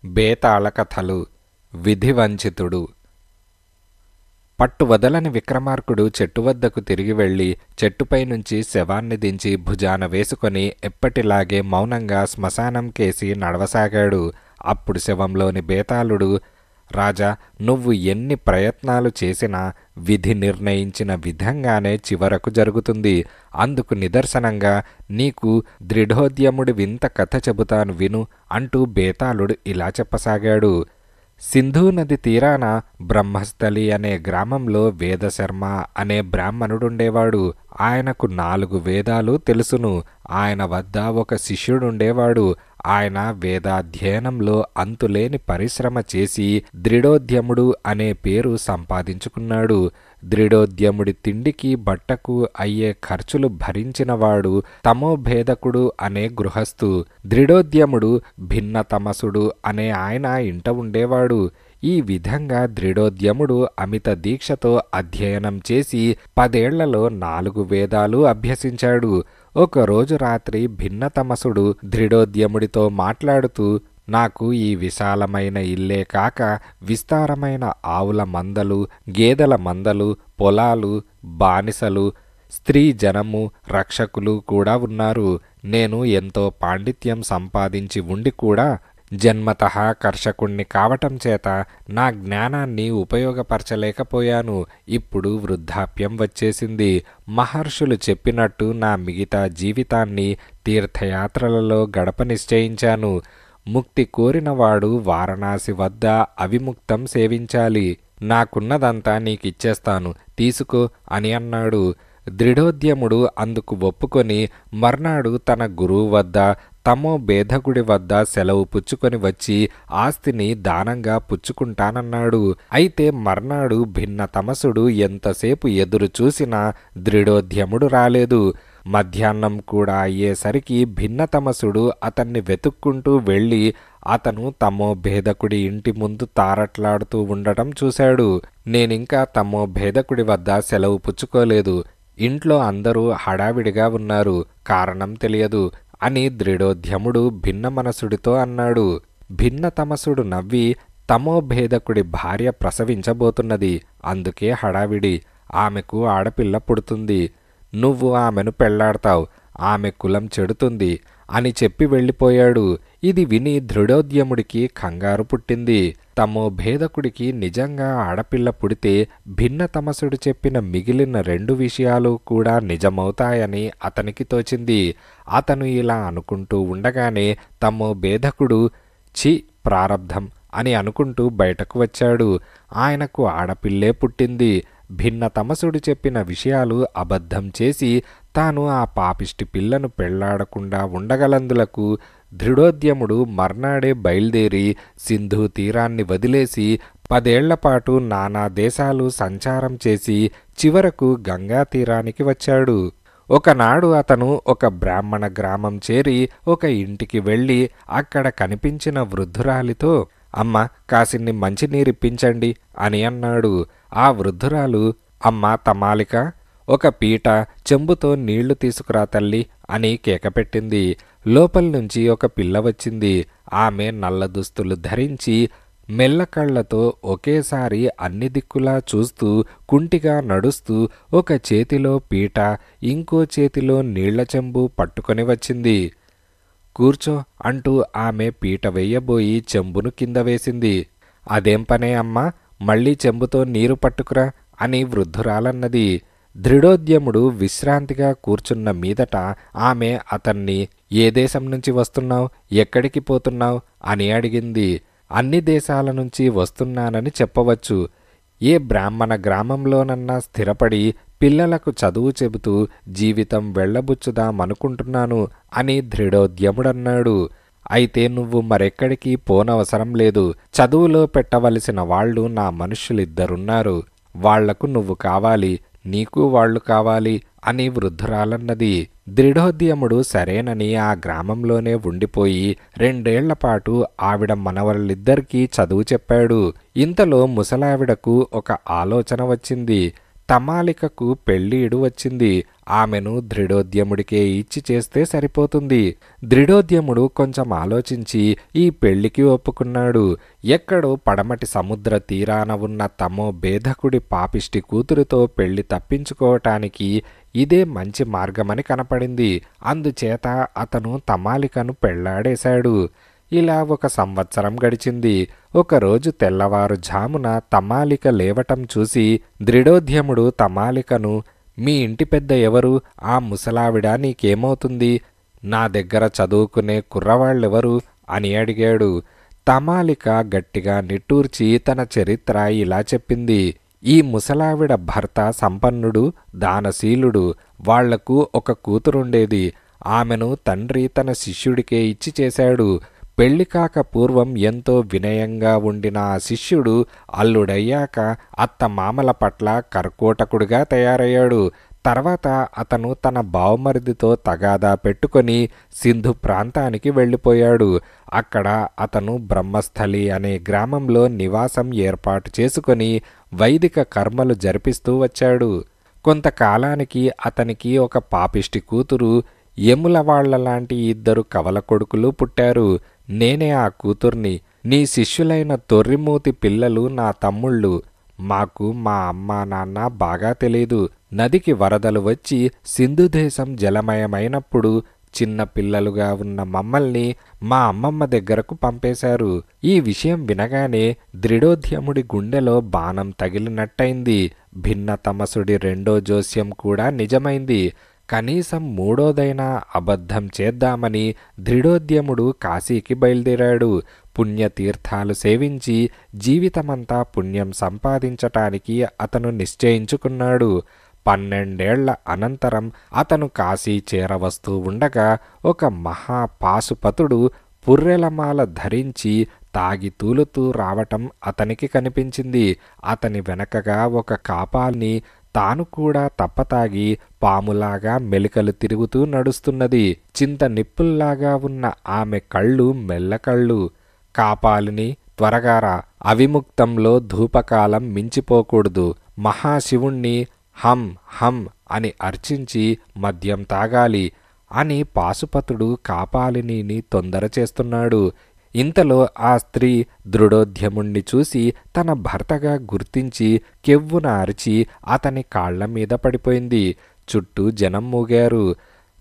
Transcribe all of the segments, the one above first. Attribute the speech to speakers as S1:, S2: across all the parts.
S1: బేతాళ కథలు. విధివంచితుడు. పట్టువదలని విక్రమార్కుడు చెట్టు వద్దకు తిరిగి వెళ్ళి చెట్టుపై నుంచి శవాన్ని దించి భుజాన వేసుకొని ఎప్పటిలాగే మౌనంగా శ్మశానం కేసి నడవసాగాడు. అప్పుడు శవంలోని బేతాళుడు, రాజా, నువ్వు ఎన్ని ప్రయత్నాలు చేసినా విధి నిర్ణయించిన విధంగానే చివరకు జరుగుతుంది. అందుకు నిదర్శనంగా నీకు దృఢోద్యముడి వింత కథ చెబుతాను విను అంటూ బేతాళుడు ఇలా చెప్పసాగాడు. సింధూ నది తీరాన బ్రహ్మస్థలి అనే గ్రామంలో వేదశర్మ అనే బ్రాహ్మణుడుండేవాడు. ఆయనకు 4 వేదాలు తెలుసును. ఆయన వద్ద ఒక శిష్యుడుండేవాడు. ఆయన వేదాధ్యయనంలో అంతులేని పరిశ్రమ చేసి దృఢోద్యముడు అనే పేరు సంపాదించుకున్నాడు. దృఢోద్యముడి తిండికి బట్టకు అయ్యే ఖర్చులు భరించినవాడు తమోభేదకుడు అనే గృహస్థు. దృఢోద్యముడు భిన్నతమసుడు అనే ఆయన ఇంట ఉండేవాడు. ఈ విధంగా దృఢోద్యముడు అమిత దీక్షతో అధ్యయనం చేసి 10 ఏళ్లలో 4 వేదాలు అభ్యసించాడు. ఒకరోజు రాత్రి భిన్నతమసుడు దృఢోద్యముడితో మాట్లాడుతూ, నాకు ఈ విశాలమైన ఇల్లే కాక విస్తారమైన ఆవుల మందలు, గేదెల మందలు, పొలాలు, బానిసలు, స్త్రీ జనము, రక్షకులు కూడా ఉన్నారు. నేను ఎంతో పాండిత్యం సంపాదించి ఉండి కూడా జన్మతః కర్షకుణ్ణి కావటం చేత నా జ్ఞానాన్ని ఉపయోగపరచలేకపోయాను. ఇప్పుడు వృద్ధాప్యం వచ్చేసింది. మహర్షులు చెప్పినట్టు నా మిగతా జీవితాన్ని తీర్థయాత్రలలో గడప నిశ్చయించాను. ముక్తి కోరినవాడు వారణాసి వద్ద అవిముక్తం సేవించాలి. నాకున్నదంతా నీకిచ్చేస్తాను, తీసుకో అని అన్నాడు. దృఢోద్యముడు అందుకు ఒప్పుకొని మర్నాడు తన గురువు వద్ద తమోభేదకుడి వద్ద సెలవు పుచ్చుకొని వచ్చి ఆస్తిని దానంగా పుచ్చుకుంటానన్నాడు. అయితే మర్నాడు భిన్నతమసుడు ఎంతసేపు ఎదురు చూసినా దృఢోద్యముడు రాలేదు. మధ్యాహ్నం కూడా అయ్యేసరికి భిన్నతమసుడు అతన్ని వెతుక్కుంటూ వెళ్ళి అతను తమోభేదకుడి ఇంటి ముందు తారట్లాడుతూ ఉండటం చూశాడు. నేనింకా తమోభేదకుడి వద్ద సెలవు పుచ్చుకోలేదు. ఇంట్లో అందరూ హడావిడిగా ఉన్నారు, కారణం తెలియదు అని దృఢోద్యముడు భిన్న మనసుడితో అన్నాడు. భిన్నతమసుడు నవ్వి, తమోభేదకుడి భార్య ప్రసవించబోతున్నది, అందుకే హడావిడి. ఆమెకు ఆడపిల్ల పుడుతుంది. నువ్వు ఆమెను పెళ్లాడతావు, ఆమె కులం చెడుతుంది అని చెప్పి వెళ్ళిపోయాడు. ఇది విని దృఢోద్యముడికి కంగారు పుట్టింది. తమోభేదకుడికి నిజంగా ఆడపిల్ల పుడితే భిన్నతమసుడు చెప్పిన మిగిలిన 2 విషయాలు కూడా నిజమవుతాయని అతనికి తోచింది. అతను ఇలా అనుకుంటూ ఉండగానే తమోభేదకుడు ఛీ ప్రారబ్ధం అని అనుకుంటూ బయటకు వచ్చాడు. ఆయనకు ఆడపిల్లే పుట్టింది. భిన్నతమసుడు చెప్పిన విషయాలు అబద్ధం చేసి తాను ఆ పాపిష్టి పిల్లను పెళ్లాడకుండా ఉండగలందులకు దృఢోద్యముడు మర్నాడే బయలుదేరి సింధు తీరాన్ని వదిలేసి 10 ఏళ్లపాటు నానా దేశాలు సంచారం చేసి చివరకు గంగా తీరానికి వచ్చాడు. ఒకనాడు అతను ఒక బ్రాహ్మణ గ్రామం చేరి ఒక ఇంటికి వెళ్ళి అక్కడ కనిపించిన వృద్ధురాలితో, అమ్మ, కాసిన్ని మంచినీరిప్పించండి అని అన్నాడు. ఆ వృద్ధురాలు, అమ్మ తమాలిక, ఒక పీట, చెంబుతో నీళ్లు తీసుకురా తల్లి అని కేకపెట్టింది. లోపల నుంచి ఒక పిల్ల వచ్చింది. ఆమె నల్ల దుస్తులు ధరించి మెల్లకళ్లతో ఒకేసారి అన్ని దిక్కులా చూస్తూ కుంటిగా నడుస్తూ ఒక చేతిలో పీట, ఇంకో చేతిలో నీళ్ల చెంబు పట్టుకొని వచ్చింది. కూర్చో అంటూ ఆమె పీట వెయ్యబోయి చెంబును కింద వేసింది. అదేం పనే అమ్మా, మళ్ళీ చెంబుతో నీరు పట్టుకురా అని వృద్ధురాలన్నది. దృఢోద్యముడు విశ్రాంతిగా కూర్చున్న మీదట ఆమె అతన్ని, ఏ దేశం నుంచి వస్తున్నావు, ఎక్కడికి పోతున్నావు అని అడిగింది. అన్ని దేశాల నుంచి వస్తున్నానని చెప్పవచ్చు. ఏ బ్రాహ్మణ గ్రామంలోనన్నా స్థిరపడి పిల్లలకు చదువు చెబుతూ జీవితం వెళ్ళబుచ్చుదామనుకుంటున్నాను అని దృఢోద్యముడన్నాడు. అయితే నువ్వు మరెక్కడికి పోనవసరం లేదు. చదువులో పెట్టవలసిన వాళ్ళు నా మనుష్యులిద్దరున్నారు. వాళ్లకు నువ్వు కావాలి, నీకు వాళ్ళు కావాలి అని వృద్ధురాలన్నది. దృఢోద్యముడు సరేనని ఆ గ్రామంలోనే ఉండిపోయి 2 ఏళ్లపాటు ఆవిడ మనవళ్ళిద్దరికీ చదువు చెప్పాడు. ఇంతలో ముసలావిడకు ఒక ఆలోచన వచ్చింది. తమాలికకు పెళ్ళీడు వచ్చింది. ఆమెను దృఢోద్యముడికే ఇచ్చి చేస్తే సరిపోతుంది. దృఢోద్యముడు కొంచెం ఆలోచించి ఈ పెళ్లికి ఒప్పుకున్నాడు. ఎక్కడో పడమటి సముద్ర తీరాన ఉన్న తమో భేదకుడి పాపిష్టి కూతురుతో పెళ్లి తప్పించుకోవటానికి ఇదే మంచి మార్గమని కనపడింది. అందుచేత అతను తమాలికను పెళ్లాడేశాడు. ఇలా 1 సంవత్సరం గడిచింది. ఒకరోజు తెల్లవారుఝామున తమాలిక లేవటం చూసి దృఢోద్యముడు తమాలికను, మీ ఇంటి పెద్ద ఎవరు? ఆ ముసలావిడ నీకేమవుతుంది? నా దగ్గర చదువుకునే కుర్రవాళ్ళెవరు అని అడిగాడు. తమాలిక గట్టిగా నిట్టూర్చి తన చరిత్ర ఇలా చెప్పింది. ఈ ముసలావిడ భర్త సంపన్నుడు, దానశీలుడు. వాళ్లకు 1 కూతురుండేది. ఆమెను తండ్రి తన శిష్యుడికే ఇచ్చి చేశాడు. పెళ్లి కాక పూర్వం ఎంతో వినయంగా ఉండిన ఆ శిష్యుడు అల్లుడయ్యాక అత్తమామల పట్ల కర్కోటకుడిగా తయారయ్యాడు. తర్వాత అతను తన బావమరిదితో తగాదా పెట్టుకొని సింధు ప్రాంతానికి వెళ్ళిపోయాడు. అక్కడ అతను బ్రహ్మస్థలి అనే గ్రామంలో నివాసం ఏర్పాటు చేసుకొని వైదిక కర్మలు జరిపిస్తూ వచ్చాడు. కొంతకాలానికి అతనికి 1 పాపిష్టి కూతురు, యముల వాళ్లలాంటి 2 కవల కొడుకులు పుట్టారు. నేనే ఆ కూతుర్ని. నీ శిష్యులైన తొర్రిమూతి పిల్లలు నా తమ్ముళ్ళు. మాకు మా అమ్మా నాన్న బాగా తెలీదు. నదికి వరదలు వచ్చి సింధు దేశం జలమయమైనప్పుడు చిన్న పిల్లలుగా ఉన్న మమ్మల్ని మా అమ్మమ్మ దగ్గరకు పంపేశారు. ఈ విషయం వినగానే దృఢోద్యముడి గుండెలో బాణం తగిలినట్టయింది. భిన్నతమసుడి 2వ జోస్యం కూడా నిజమైంది. కనీసం 3వదైనా అబద్ధం చేద్దామని దృఢోద్యముడు కాశీకి బయలుదేరాడు. పుణ్యతీర్థాలు సేవించి జీవితమంతా పుణ్యం సంపాదించటానికి అతను నిశ్చయించుకున్నాడు. 12 ఏళ్ల అనంతరం అతను కాశీ చేరవస్తూ ఉండగా 1 మహాపాశుపతుడు పుర్రెలమాల ధరించి తాగి తూలుతూ రావటం అతనికి కనిపించింది. అతని వెనకగా 1 కాపాల్ని తాను కూడా తప్పతాగి పాములాగా మెలికలు తిరుగుతూ నడుస్తున్నది. చింత నిప్పుల్లాగా ఉన్న ఆమె కళ్ళు మెల్లకళ్ళు. కాపాలిని, త్వరగారా, అవిముక్తంలో ధూపకాలం మించిపోకూడదు. మహాశివుణ్ణి హం హం అని అర్చించి మద్యం తాగాలి అని పాశుపతుడు కాపాలినిని తొందర చేస్తున్నాడు. ఇంతలో ఆ స్త్రీ దృఢోద్యముణ్ణి చూసి తన భర్తగా గుర్తించి కెవ్వున అరిచి అతని కాళ్ల మీద పడిపోయింది. చుట్టూ జనం మూగారు.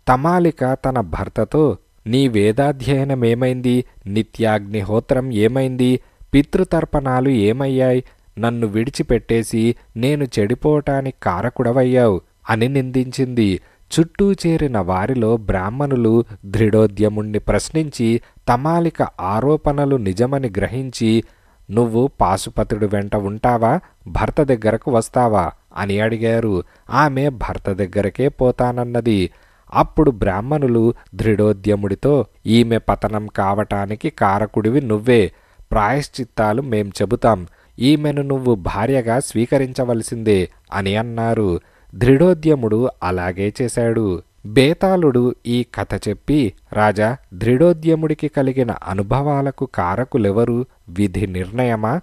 S1: తమాలిక తన భర్తతో, నీ వేదాధ్యయనమేమైంది? నిత్యాగ్నిహోత్రం ఏమైంది? పితృతర్పణాలు ఏమయ్యాయి? నన్ను విడిచిపెట్టేసి నేను చెడిపోవటానికి కారకుడవయ్యావు అని నిందించింది. చుట్టూ చేరిన వారిలో బ్రాహ్మణులు దృఢోద్యముణ్ణి ప్రశ్నించి తమాలిక ఆరోపణలు నిజమని గ్రహించి, నువ్వు పాశుపతుడి వెంట ఉంటావా, భర్త దగ్గరకు వస్తావా అని అడిగారు. ఆమె భర్త దగ్గరకే పోతానన్నది. అప్పుడు బ్రాహ్మణులు దృఢోద్యముడితో, ఈమె పతనం కావటానికి కారకుడివి నువ్వే. ప్రాయశ్చిత్తాలు మేం చెబుతాం. ఈమెను నువ్వు భార్యగా స్వీకరించవలసిందే అని అన్నారు. దృఢోద్యముడు అలాగే చేశాడు. బేతాళుడు ఈ కథ చెప్పి, రాజా, దృఢోద్యముడికి కలిగిన అనుభవాలకు కారకులెవరు? విధి నిర్ణయమా?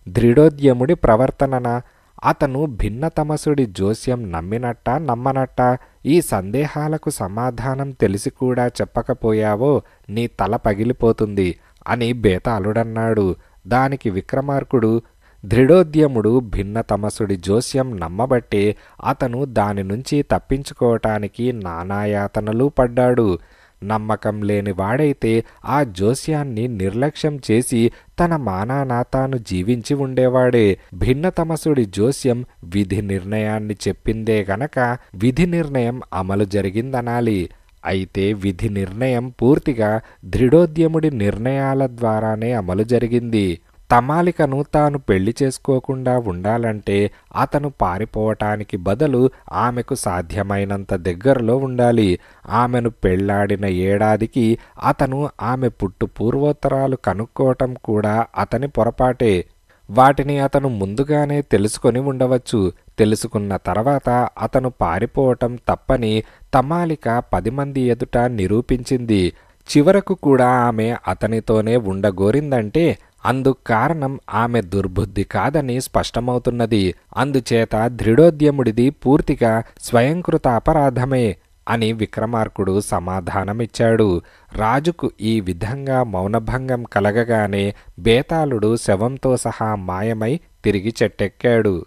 S1: దృఢోద్యముడి ప్రవర్తననా? అతను భిన్నతమసుడి జోస్యం నమ్మినట్టా నమ్మనట్టా? ఈ సందేహాలకు సమాధానం తెలిసి కూడా చెప్పకపోయావో నీ తల పగిలిపోతుంది అని బేతాళుడన్నాడు. దానికి విక్రమార్కుడు, దృఢోద్యముడు భిన్నతమసుడి జోస్యం నమ్మబట్టే అతను దాని నుంచి తప్పించుకోవటానికి నానాయాతనలు పడ్డాడు. నమ్మకం లేని వాడైతే ఆ జోస్యాన్ని నిర్లక్ష్యం చేసి తన మానాన తాను జీవించి ఉండేవాడే. భిన్నతమసుడి జోస్యం విధి నిర్ణయాన్ని చెప్పిందే గనక విధి నిర్ణయం అమలు జరిగిందనాలి. అయితే విధి నిర్ణయం పూర్తిగా దృఢోద్యముడి నిర్ణయాల ద్వారానే అమలు జరిగింది. తమాలికను తాను పెళ్లి చేసుకోకుండా ఉండాలంటే అతను పారిపోవటానికి బదులు ఆమెకు సాధ్యమైనంత దగ్గరలో ఉండాలి. ఆమెను పెళ్లాడిన ఏడాదికి అతను ఆమె పుట్టు పూర్వోత్తరాలు కనుక్కోవటం కూడా అతని పొరపాటే. వాటిని అతను ముందుగానే తెలుసుకొని ఉండవచ్చు. తెలుసుకున్న తర్వాత అతను పారిపోవటం తప్పని తమాలిక 10 మంది ఎదుట నిరూపించింది. చివరకు కూడా ఆమె అతనితోనే ఉండగోరిందంటే అందుకు కారణం ఆమె దుర్బుద్ధి కాదని స్పష్టమవుతున్నది. అందుచేత దృఢోద్యముడిది పూర్తిగా స్వయంకృత అపరాధమే అని విక్రమార్కుడు సమాధానమిచ్చాడు. రాజుకు ఈ విధంగా మౌనభంగం కలగగానే బేతాళుడు శవంతో సహా మాయమై తిరిగి చెట్టెక్కాడు.